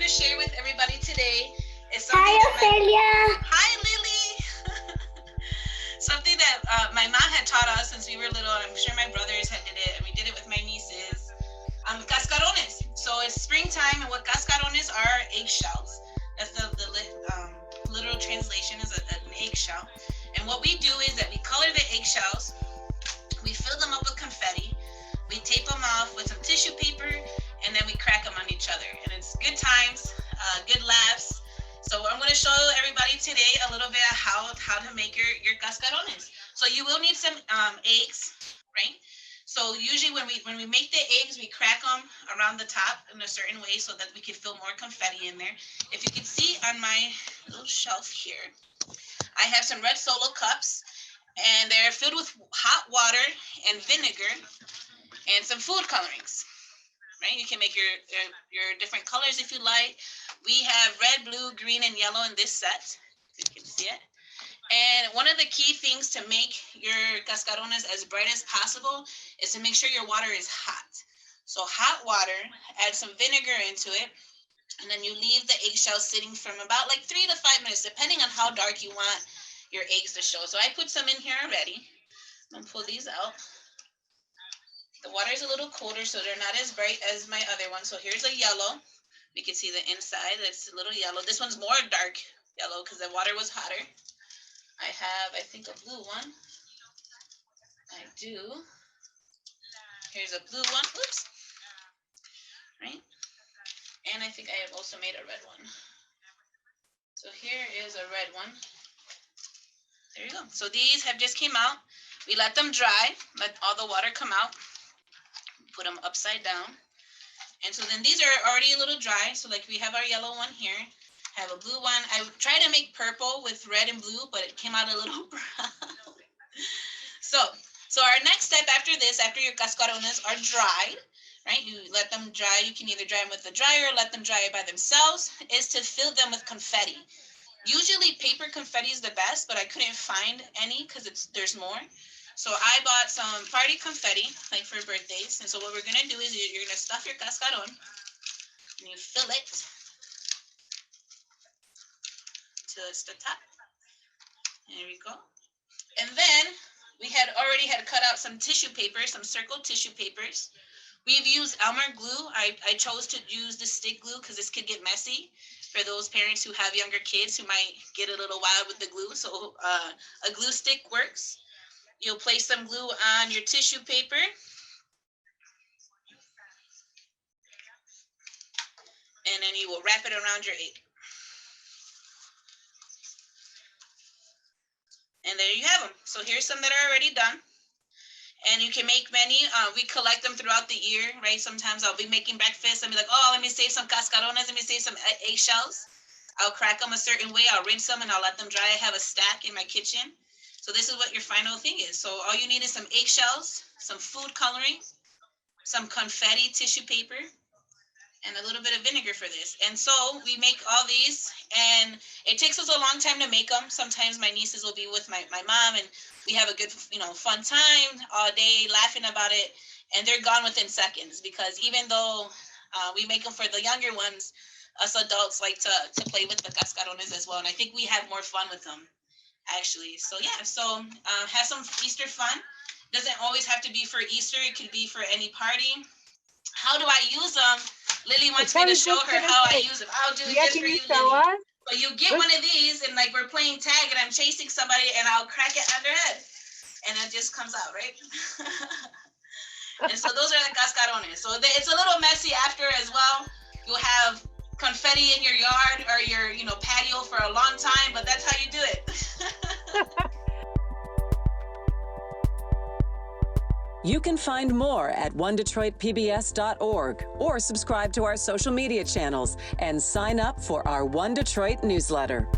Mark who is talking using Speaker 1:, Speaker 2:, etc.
Speaker 1: to share with everybody today is
Speaker 2: something. Hi, Ofelia.
Speaker 1: Hi, Lily. Something that my mom had taught us since we were little, and I'm sure my brothers had did it, and we did it with my nieces. Cascarones. So it's springtime, and what cascarones are eggshells. That's the literal translation is an eggshell. And what we do is that we color the eggshells, we fill them up with confetti, we tape them off with some tissue paper, and then we crack them on each other. And it's good times, good laughs. So I'm going to show everybody today a little bit of how to make your cascarones. So you will need some eggs, right? So usually when we make the eggs, we crack them around the top in a certain way so that we can fill more confetti in there. If you can see on my little shelf here, I have some red Solo cups, and they're filled with hot water and vinegar and some food colorings. Right? You can make your different colors if you like. We have red, blue, green, and yellow in this set, if you can see it. And one of the key things to make your cascarones as bright as possible is to make sure your water is hot. So hot water, add some vinegar into it, and then you leave the eggshell sitting from about like 3 to 5 minutes, depending on how dark you want your eggs to show. So I put some in here already. I'm gonna pull these out. The water is a little colder, so they're not as bright as my other one. So here's a yellow. You can see the inside, it's a little yellow. This one's more dark yellow because the water was hotter. I have, I think, a blue one. I do. Here's a blue one, oops. Right? And I think I have also made a red one. So here is a red one. There you go. So these have just came out. We let them dry, let all the water come out. Put them upside down. And so then these are already a little dry. So like we have our yellow one here. I have a blue one. I tried to make purple with red and blue, but it came out a little brown. So our next step after this, after your cascarones are dried, right? You let them dry. You can either dry them with the dryer or let them dry by themselves, is to fill them with confetti. Usually paper confetti is the best, but I couldn't find any because there's more. So I bought some party confetti, like for birthdays. And so what we're gonna do is you're gonna stuff your cascaron and you fill it till it's the top. There we go. And then we had already cut out some tissue paper, some circle tissue papers. We've used Elmer glue. I chose to use the stick glue because this could get messy for those parents who have younger kids who might get a little wild with the glue. So a glue stick works. You'll place some glue on your tissue paper. And then you will wrap it around your egg. And there you have them. So here's some that are already done. And you can make many. We collect them throughout the year, right? Sometimes I'll be making breakfast and be like, oh, let me save some cascarones, let me save some eggshells. I'll crack them a certain way. I'll rinse them and I'll let them dry. I have a stack in my kitchen. So this is what your final thing is. So all you need is some eggshells, some food coloring, some confetti tissue paper, and a little bit of vinegar for this. And so we make all these, and it takes us a long time to make them. Sometimes my nieces will be with my mom, and we have a good, fun time all day laughing about it, and they're gone within seconds because even though we make them for the younger ones, us adults like to play with the cascarones as well, and I think we have more fun with them. Actually, so yeah, have some Easter fun. Doesn't always have to be for Easter. It could be for any party. How do I use them? Lily wants me to show her how I use them. I'll do it just for you, Lily. So you get one of these, and like we're playing tag, and I'm chasing somebody, and I'll crack it on their head, and it just comes out, right? And so those are the cascarones. So it's a little messy after as well. You'll have confetti in your yard or your patio for a long time, but that's how you do it.
Speaker 3: You can find more at onedetroitpbs.org or subscribe to our social media channels and sign up for our One Detroit newsletter.